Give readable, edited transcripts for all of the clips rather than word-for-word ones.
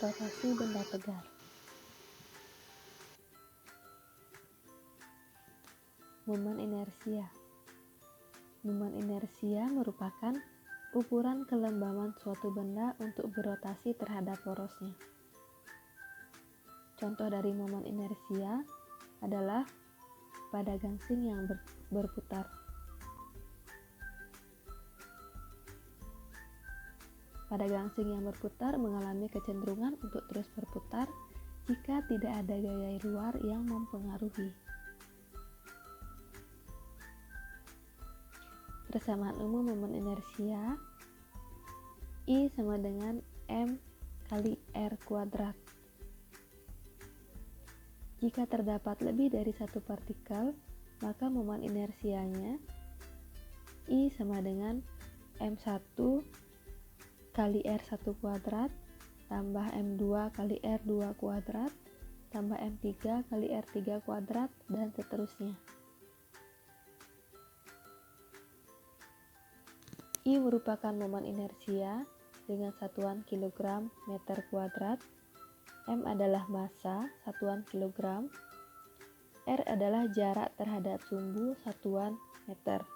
Rotasi benda tegar. Momen inersia. Momen inersia merupakan ukuran kelembaban suatu benda untuk berotasi terhadap porosnya. Contoh dari momen inersia adalah pada gangsing yang berputar. Pada gangsing yang berputar mengalami kecenderungan untuk terus berputar jika tidak ada gaya luar yang mempengaruhi. Persamaan umum momen inersia, I sama dengan M kali R kuadrat. Jika terdapat lebih dari satu partikel, maka momen inersianya I sama dengan M1 kali R1 kuadrat tambah M2 kali R2 kuadrat tambah M3 kali R3 kuadrat dan seterusnya. I merupakan momen inersia dengan satuan kilogram meter kuadrat, M adalah massa satuan kilogram, R adalah jarak terhadap sumbu satuan meter.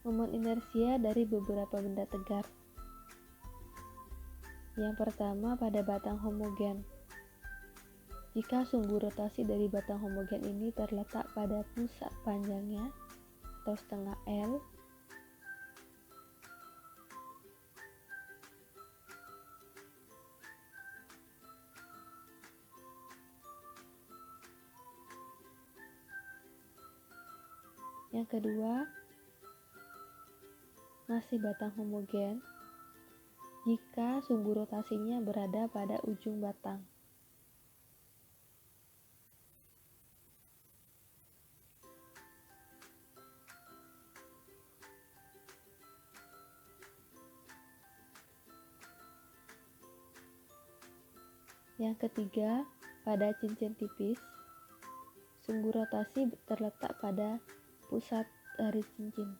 Momen inersia dari beberapa benda tegar. Yang pertama pada batang homogen. Jika sumbu rotasi dari batang homogen ini terletak pada pusat panjangnya atau setengah L, yang kedua masih batang homogen jika sumbu rotasinya berada pada ujung batang. Yang ketiga, pada cincin tipis, sumbu rotasi terletak pada pusat dari cincin.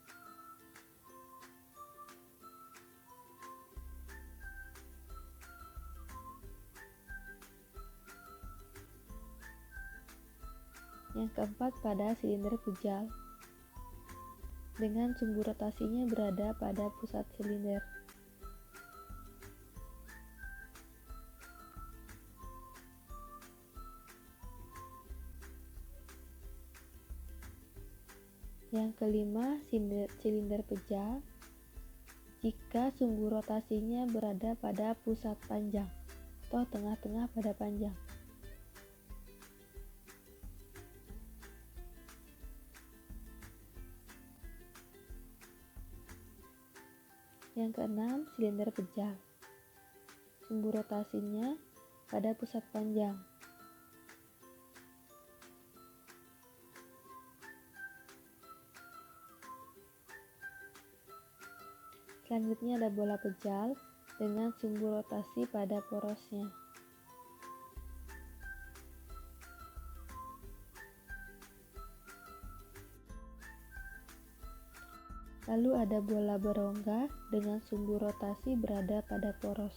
Yang keempat, pada silinder pujal, dengan sumbu rotasinya berada pada pusat silinder. Yang kelima, silinder pejal jika sumbu rotasinya berada pada pusat panjang atau tengah-tengah pada panjang. Yang keenam, silinder pejal, sumbu rotasinya pada pusat panjang. Selanjutnya ada bola pejal dengan sumbu rotasi pada porosnya. Lalu ada bola berongga dengan sumbu rotasi berada pada poros.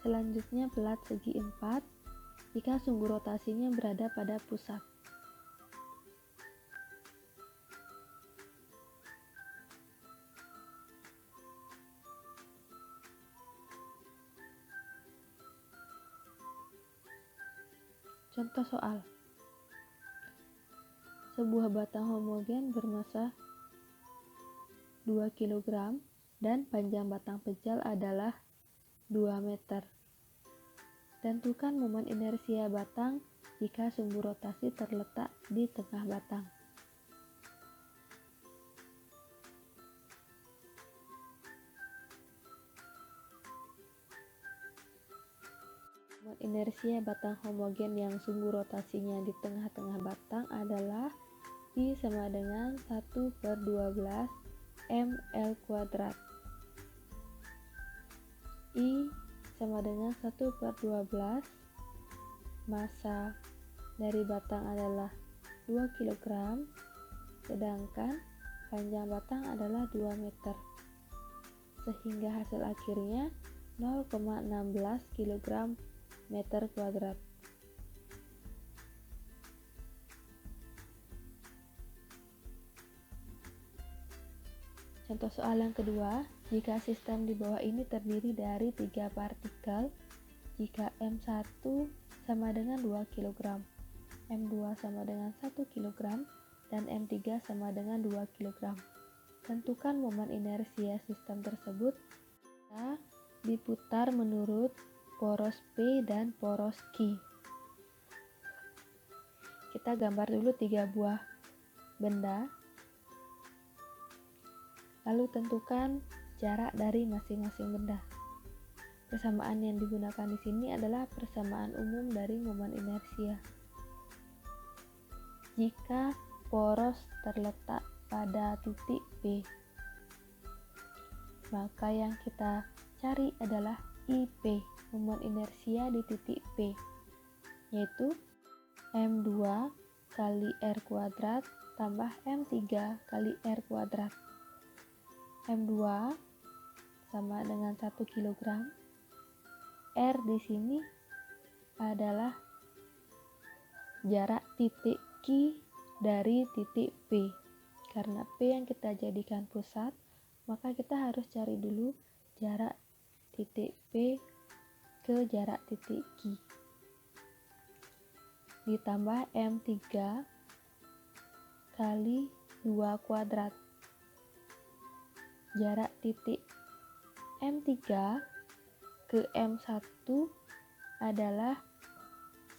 Selanjutnya pelat segi 4 jika sumbu rotasinya berada pada pusat. Contoh soal. Sebuah batang homogen bermassa 2 kg dan panjang batang pejal adalah 2 meter. Tentukan momen inersia batang jika sumbu rotasi terletak di tengah batang. Momen inersia batang homogen yang sumbu rotasinya di tengah-tengah batang adalah I sama dengan 1/12 mL kuadrat. I sama dengan 1/12 massa dari batang adalah 2 kg, sedangkan panjang batang adalah 2 meter, sehingga hasil akhirnya 0,16 kg meter kuadrat. Contoh soal yang kedua, jika sistem di bawah ini terdiri dari 3 partikel, jika M1 sama dengan 2 kg, M2 sama dengan 1 kg, dan M3 sama dengan 2 kg. Tentukan momen inersia sistem tersebut diputar menurut poros P dan poros Q. Kita gambar dulu 3 buah benda, lalu tentukan jarak dari masing-masing benda. Persamaan yang digunakan di sini adalah persamaan umum dari momen inersia. Jika poros terletak pada titik P, maka yang kita cari adalah IP, momen inersia di titik P, yaitu M2 kali R kuadrat tambah M3 kali R kuadrat. M2 sama dengan 1 kg. R di sini adalah jarak titik Q dari titik P. Karena P yang kita jadikan pusat, maka kita harus cari dulu jarak titik P ke jarak titik Q. Ditambah M3 kali 2 kuadrat. Jarak titik M3 ke M1 adalah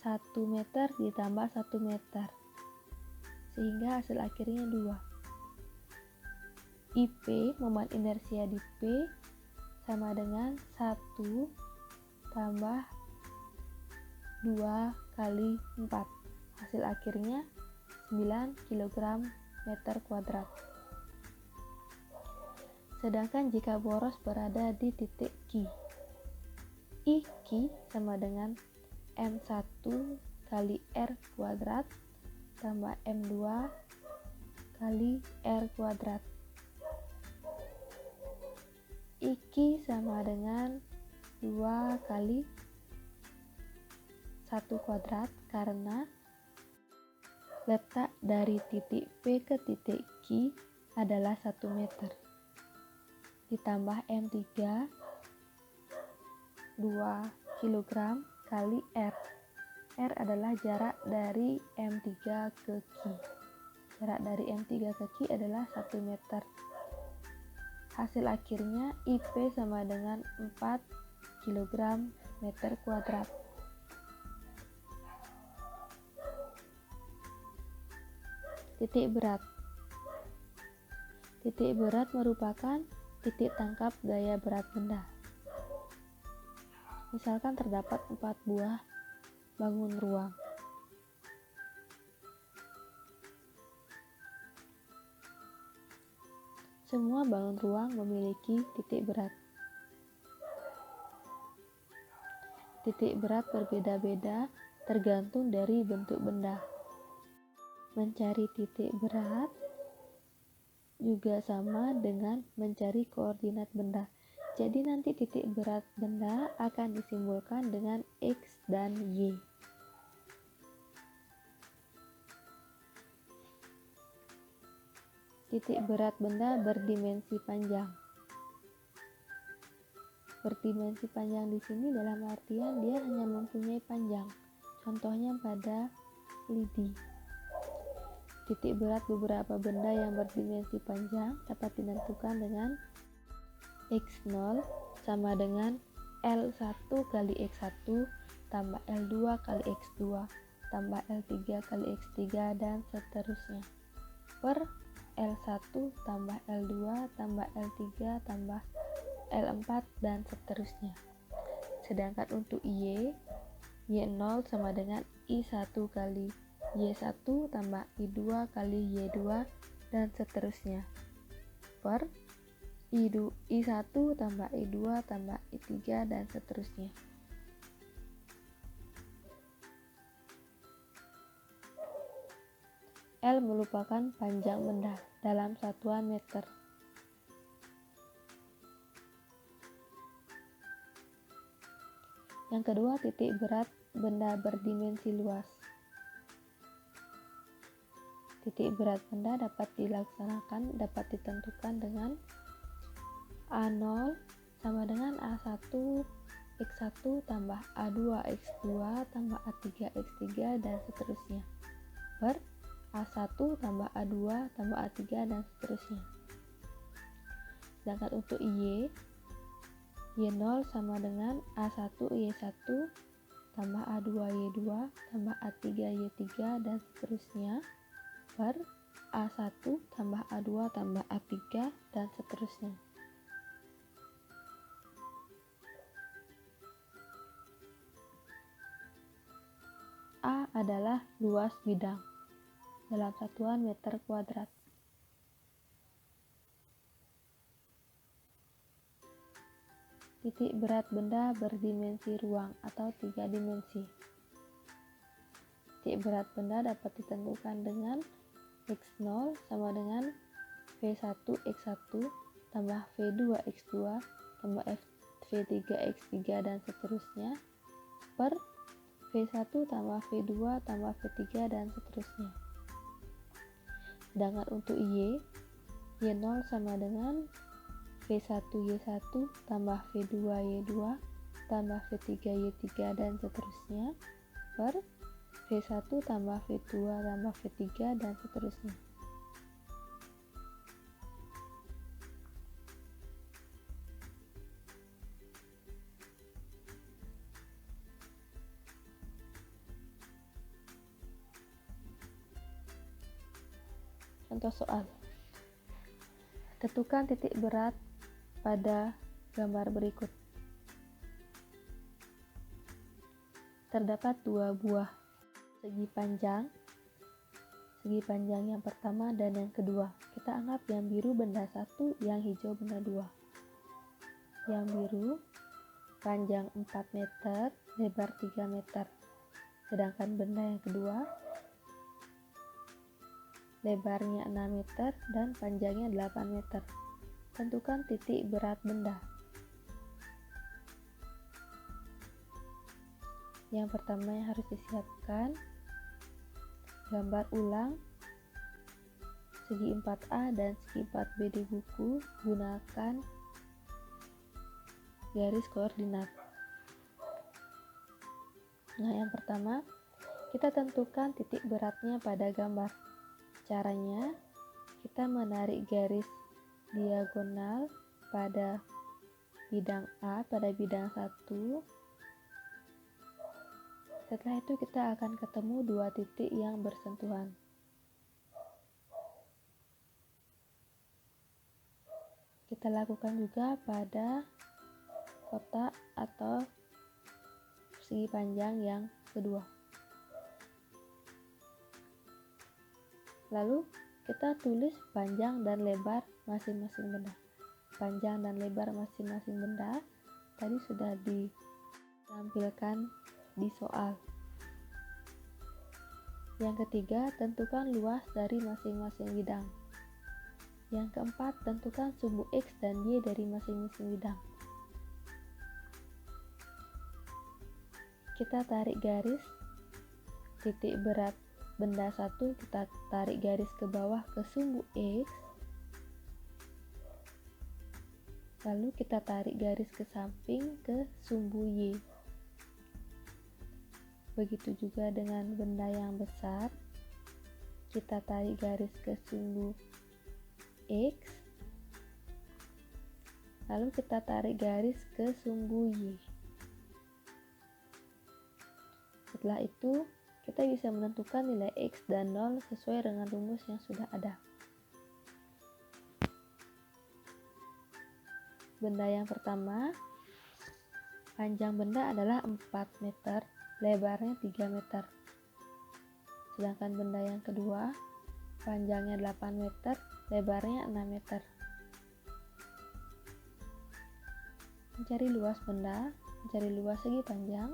1 meter ditambah 1 meter, sehingga hasil akhirnya 2. IP, momen inersia di P, sama dengan 1 tambah 2 kali 4. Hasil akhirnya 9 kg meter kuadrat. Sedangkan jika poros berada di titik Q, IQ sama dengan M1 kali R kuadrat tambah M2 kali R kuadrat. IQ sama dengan 2 kali 1 kuadrat karena letak dari titik P ke titik Q adalah 1 meter. Ditambah M3 2 kg kali R. R adalah jarak dari M3 ke Q. Jarak dari M3 ke Q adalah 1 meter. Hasil akhirnya IP sama dengan 4 kg meter kuadrat. Titik berat. Titik berat merupakan titik tangkap gaya berat benda. Misalkan terdapat 4 buah bangun ruang. Semua bangun ruang memiliki titik berat. Titik berat berbeda-beda tergantung dari bentuk benda. Mencari titik berat juga sama dengan mencari koordinat benda. Jadi nanti titik berat benda akan disimbolkan dengan X dan Y. Titik berat benda berdimensi panjang. Berdimensi panjang di sini dalam artian dia hanya mempunyai panjang. Contohnya pada lidi. Titik berat beberapa benda yang berdimensi panjang dapat ditentukan dengan X0 sama dengan L1 kali X1 tambah L2 kali X2 tambah L3 kali X3 dan seterusnya per L1 tambah L2 tambah L3 tambah L4 dan seterusnya. Sedangkan untuk Y0 sama dengan I1 kali Y1 tambah I2 kali Y2 dan seterusnya per I1 tambah I2 tambah I3 dan seterusnya. merupakan panjang benda dalam satuan meter. Yang kedua, titik berat benda berdimensi luas. Titik berat benda dapat ditentukan dengan A0 sama dengan A1 X1 tambah A2 X2 tambah A3 X3 dan seterusnya per A1 tambah A2 tambah A3 dan seterusnya. Sedangkan untuk Y0 sama dengan A1 Y1 tambah A2 Y2 tambah A3 Y3 dan seterusnya per A1 tambah A2 tambah A3 dan seterusnya. A adalah luas bidang dalam satuan meter kuadrat. Titik berat benda berdimensi ruang atau 3 dimensi. Titik berat benda dapat ditentukan dengan X0 sama dengan V1 X1 tambah V2 X2 tambah V3 X3 dan seterusnya per V1 tambah V2 tambah V3 dan seterusnya. Sedangkan untuk Y0 sama dengan V1 Y1 tambah V2 Y2 tambah V3 Y3 dan seterusnya per V1 tambah V2 tambah V3 dan seterusnya. Contoh soal. Tentukan titik berat pada gambar berikut. Terdapat dua buah segi panjang yang pertama dan yang kedua. Kita anggap yang biru benda 1, yang hijau benda 2. Yang biru panjang 4 meter, lebar 3 meter. Sedangkan benda yang kedua lebarnya 6 meter dan panjangnya 8 meter. Tentukan titik berat benda. Yang pertama yang harus disiapkan, gambar ulang segi 4A dan segi 4B di buku, gunakan garis koordinat. Nah, yang pertama kita tentukan titik beratnya pada gambar. Caranya, kita menarik garis diagonal pada bidang A, pada bidang 1. Setelah itu kita akan ketemu dua titik yang bersentuhan. Kita lakukan juga pada kotak atau segi panjang yang kedua. Lalu kita tulis panjang dan lebar masing-masing benda. Panjang dan lebar masing-masing benda tadi sudah ditampilkan di soal. Yang ketiga, tentukan luas dari masing-masing bidang. Yang keempat, tentukan sumbu X dan Y dari masing-masing bidang. Kita tarik garis titik berat benda 1, kita tarik garis ke bawah ke sumbu X, lalu kita tarik garis ke samping ke sumbu Y. Begitu juga dengan benda yang besar, kita tarik garis ke sumbu X, lalu kita tarik garis ke sumbu Y. Setelah itu kita bisa menentukan nilai X dan 0 sesuai dengan rumus yang sudah ada. Benda yang pertama, panjang benda adalah 4 meter, lebarnya 3 meter. Sedangkan benda yang kedua, panjangnya 8 meter, lebarnya 6 meter. Mencari luas benda, mencari luas segi panjang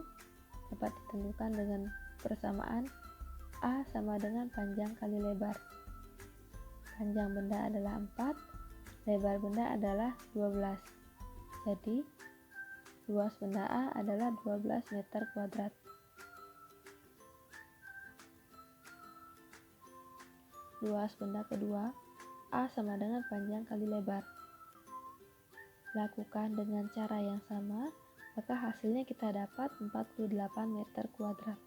dapat ditentukan dengan persamaan A sama dengan panjang kali lebar. panjang benda adalah 4, lebar benda adalah 12. Jadi, luas benda A adalah 12 meter kuadrat. Luas benda kedua, A sama dengan panjang kali lebar. Lakukan dengan cara yang sama, maka hasilnya kita dapat 48 meter kuadrat.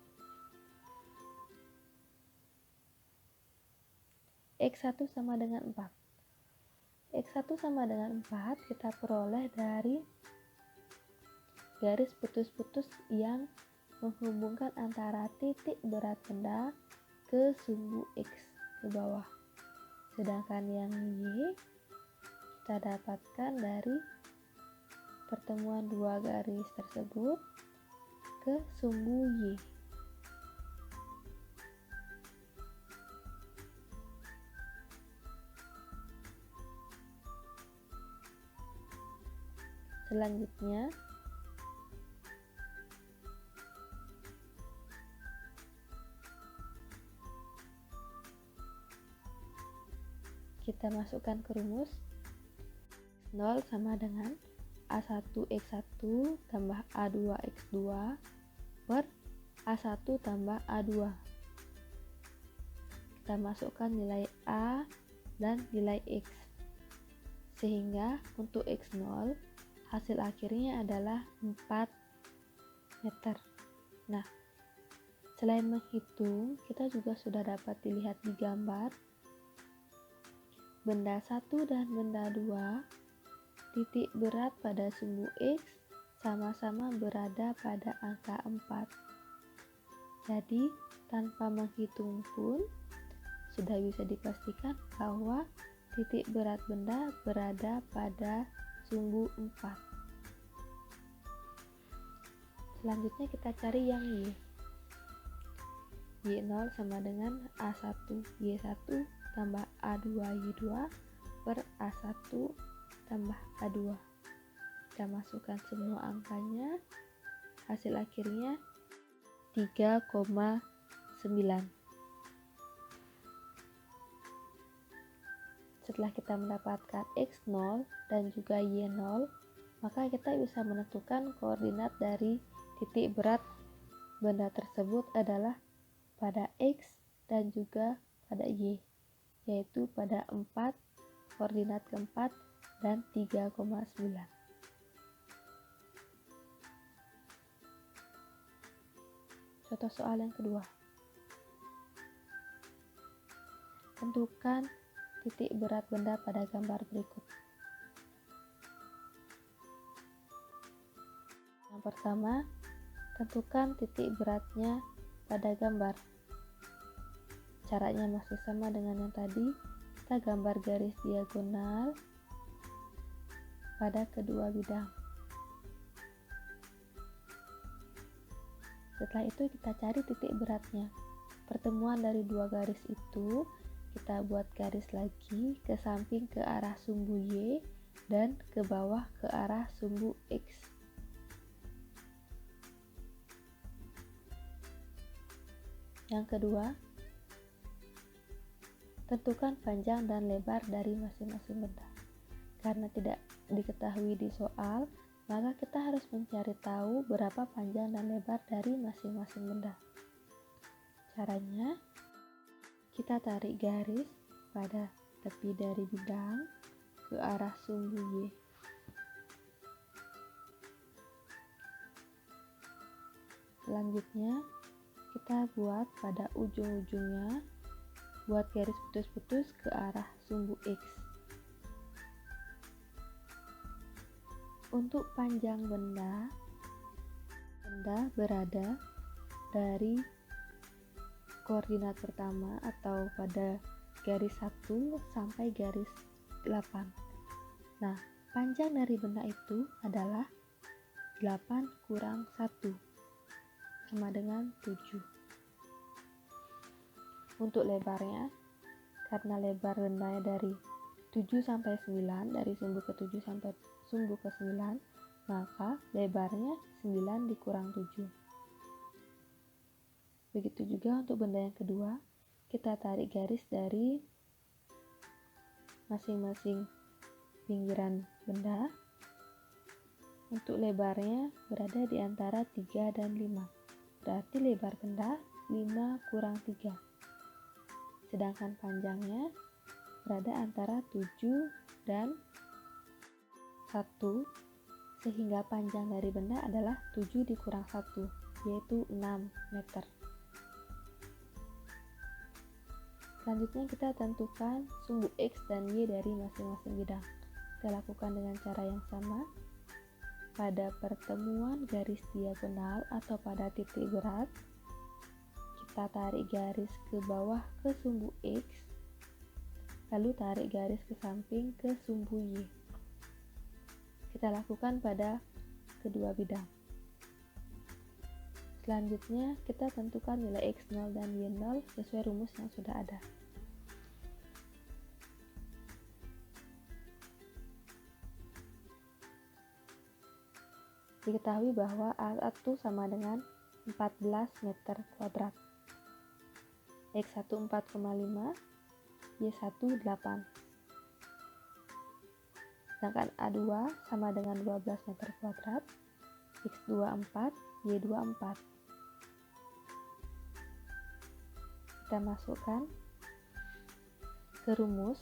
X1 sama dengan 4. X1 sama dengan 4 kita peroleh dari garis putus-putus yang menghubungkan antara titik berat benda ke sumbu X ke bawah. Sedangkan yang Y kita dapatkan dari pertemuan dua garis tersebut ke sumbu Y. Selanjutnya, kita masukkan ke rumus. 0 sama dengan A1X1 tambah A2X2 per A1 tambah A2. Kita masukkan nilai A dan nilai X. Sehingga untuk X0 hasil akhirnya adalah 4 meter. Nah, selain menghitung, kita juga sudah dapat dilihat di gambar benda 1 dan benda 2, titik berat pada sumbu X sama-sama berada pada angka 4. Jadi, tanpa menghitung pun sudah bisa dipastikan bahwa titik berat benda berada pada sumbu 4. Selanjutnya kita cari yang Y. Y0 sama dengan A1Y1 tambah A2Y2 per A1 tambah A2. Kita masukkan semua angkanya, hasil akhirnya 3,9. Setelah kita mendapatkan X0 dan juga Y0, maka kita bisa menentukan koordinat dari titik berat benda tersebut adalah pada X dan juga pada Y, yaitu pada 4, koordinat keempat, dan 3,9. Contoh soal yang kedua. Tentukan titik berat benda pada gambar berikut. Yang pertama, tentukan titik beratnya pada gambar. Caranya masih sama dengan yang tadi, kita gambar garis diagonal pada kedua bidang. Setelah itu kita cari titik beratnya. Pertemuan dari dua garis itu kita buat garis lagi ke samping ke arah sumbu Y dan ke bawah ke arah sumbu X. Yang kedua, tentukan panjang dan lebar dari masing-masing benda. Karena tidak diketahui di soal, maka kita harus mencari tahu berapa panjang dan lebar dari masing-masing benda. Caranya, kita tarik garis pada tepi dari bidang ke arah sumbu Y. Selanjutnya, kita buat pada ujung-ujungnya, buat garis putus-putus ke arah sumbu X. Untuk panjang benda berada dari koordinat pertama atau pada garis 1 sampai garis 8. Nah, panjang dari benda itu adalah 8 kurang 1 sama dengan 7. Untuk lebarnya, karena lebar bendanya dari 7 sampai 9, dari sumbu ke 7 sampai sumbu ke 9, maka lebarnya 9 dikurang 7. Begitu juga untuk benda yang kedua, kita tarik garis dari masing-masing pinggiran benda. Untuk lebarnya berada di antara 3 dan 5. Berarti lebar benda 5 kurang 3. Sedangkan panjangnya berada antara 7 dan 1, sehingga panjang dari benda adalah 7 dikurang 1, yaitu 6 meter. Selanjutnya kita tentukan sumbu X dan Y dari masing-masing bidang. Kita lakukan dengan cara yang sama. Pada pertemuan garis diagonal atau pada titik berat, kita tarik garis ke bawah ke sumbu X, lalu tarik garis ke samping ke sumbu Y. Kita lakukan pada kedua bidang. Selanjutnya kita tentukan nilai X0 dan Y0 sesuai rumus yang sudah ada. Diketahui bahwa A1 sama dengan 14 meter kuadrat, X1 4,5, Y1 8. Sedangkan A2 sama dengan 12 meter kuadrat, X2 4, Y2 4. Kita masukkan ke rumus.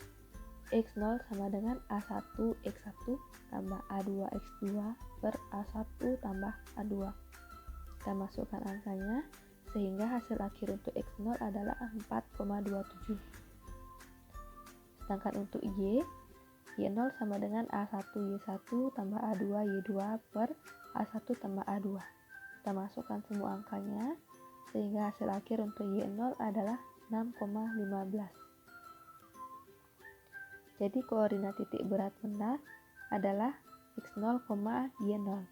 X0 sama dengan A1 X1 tambah A2 X2 per A1 tambah A2. Kita masukkan angkanya sehingga hasil akhir untuk X0 adalah 4,27. Sedangkan untuk Y0 sama dengan A1 Y1 tambah A2 Y2 per A1 tambah A2. Kita masukkan semua angkanya sehingga hasil akhir untuk Y0 adalah 6,15. Jadi koordinat titik berat benda adalah X0, Y0,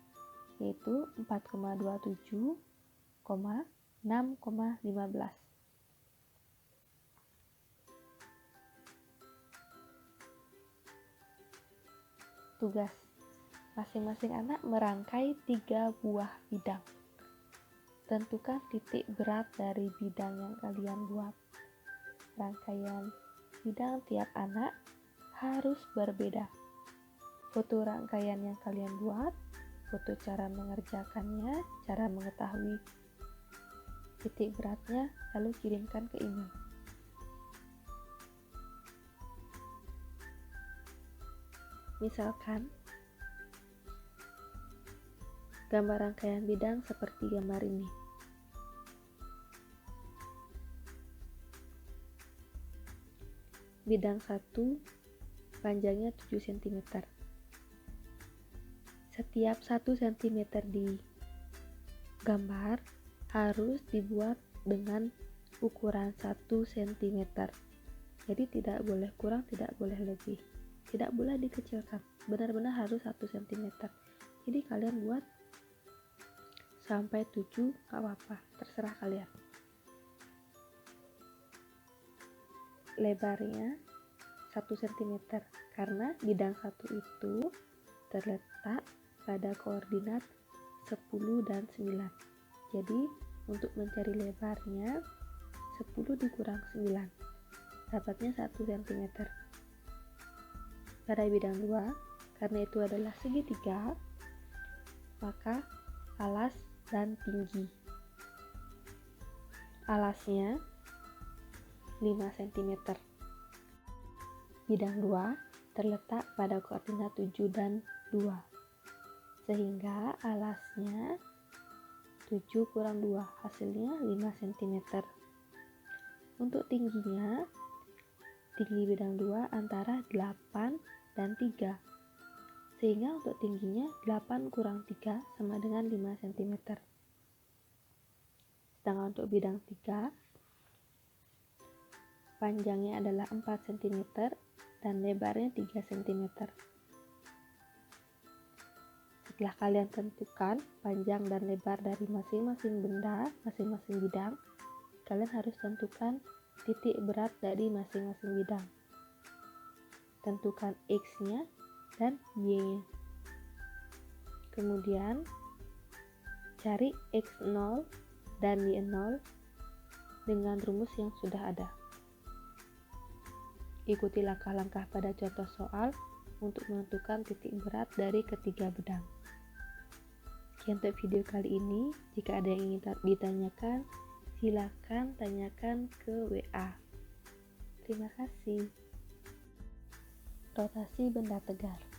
yaitu 4,27, 6,15. Tugas. Masing-masing anak merangkai 3 buah bidang. Tentukan titik berat dari bidang yang kalian buat. Rangkaian bidang tiap anak harus berbeda. Foto rangkaian yang kalian buat, foto cara mengerjakannya, cara mengetahui titik beratnya, lalu kirimkan ke email. Misalkan gambar rangkaian bidang seperti gambar ini. Bidang 1 panjangnya 7 cm. Setiap 1 cm di gambar harus dibuat dengan ukuran 1 cm. Jadi tidak boleh kurang, tidak boleh lebih. Tidak boleh dikecilkan. Benar-benar harus 1 cm. Jadi kalian buat sampai 7 gak apa-apa, terserah kalian. Lebarnya 1 cm karena bidang 1 itu terletak pada koordinat 10 dan 9. Jadi untuk mencari lebarnya 10 dikurang 9 dapatnya 1 cm. Pada bidang 2 karena itu adalah segitiga, maka alas dan tinggi. Alasnya 5 cm. Bidang 2 terletak pada koordinat 7 dan 2, sehingga alasnya 7 kurang 2, hasilnya 5 cm. Untuk tingginya, tinggi bidang 2 antara 8 dan 3, sehingga untuk tingginya 8 kurang 3 sama dengan 5 cm. Sedangkan untuk bidang 3, panjangnya adalah 4 cm dan lebarnya 3 cm. Setelah kalian tentukan panjang dan lebar dari masing-masing benda, masing-masing bidang, kalian harus tentukan titik berat dari masing-masing bidang. Tentukan X-nya dan Y-nya. Kemudian cari X0 dan Y0 dengan rumus yang sudah ada. Ikuti langkah-langkah pada contoh soal untuk menentukan titik berat dari ketiga benang. Sekian untuk video kali ini. Jika ada yang ingin ditanyakan, silakan tanyakan ke WA. Terima kasih. Rotasi benda tegar.